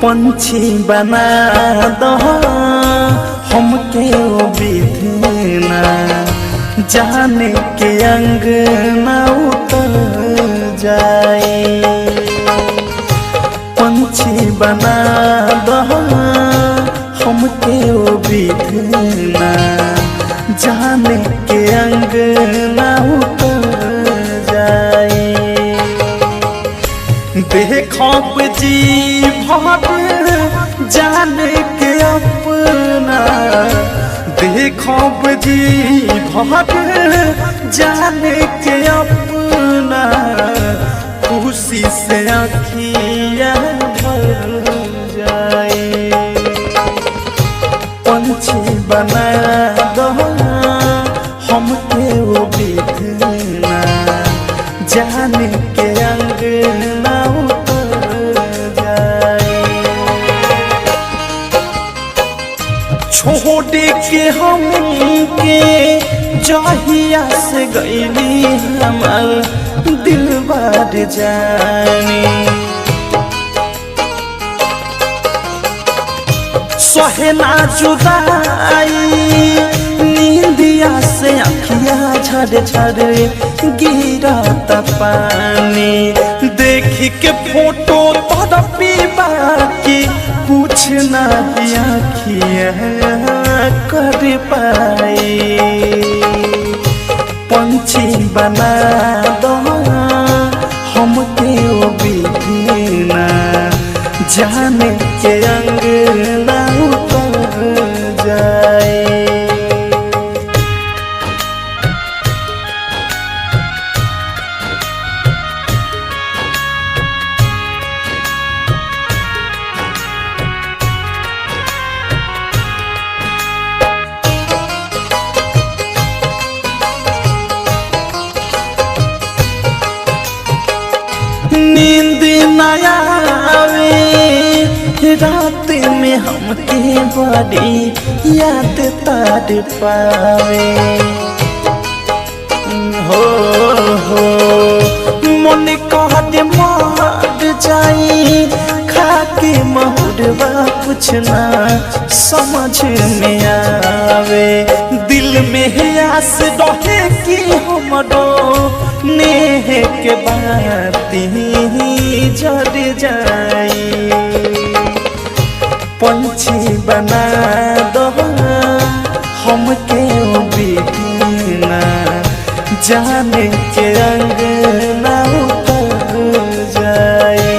पंछी बना दो हमके ओ विधना, जाने के अंग न उतर जाए। पंछी बना दो हमके ओ विधना, जाने के अंग न उतर जाए। देखो जी भर जाने के अपना, देखो जी भर जाने के अपना, खुशी से आँखियाँ भर जाए। पंछी बना दो हमके वो विधना, जाने के अंग न उतर जाए। छोड़ के हमके जहिया से गईली हमर दिल बार जानी, सहे ना जुदाई नींदिया से अखिया झड़ झड़ गिरत पानी। देख के फोटो तड़पी बाकी कुछ नहीं अखिया कर पाई। पंछी बना दो हमके ओ विधना, जाने के अंग न उतर जाए। नींद न आवे रात में हमके बड़ी याद तार पावे। हो मन कहते मर जाई खाके महुरवा, कुछ ना समझ में आवे। दिल में आस रहे कि हमरो नेह के बाती जड़ जाई। पंछी बना दो हमके ओ विधना, जाने के अंग न उतर जाए।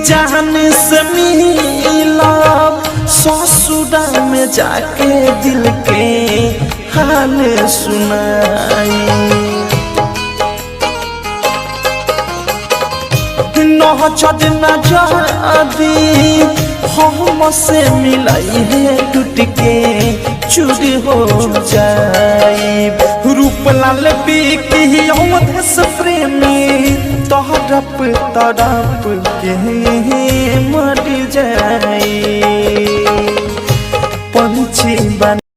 जान से मिला ससुरा में जाके दिल के हाल सुनाई। नजर न जादी हमसे मिलाई है, टूट के चूर हो जाए। रूपलाल बिकी अवधेश प्रेमी तड़प तड़प के मर जाए। पंछी बना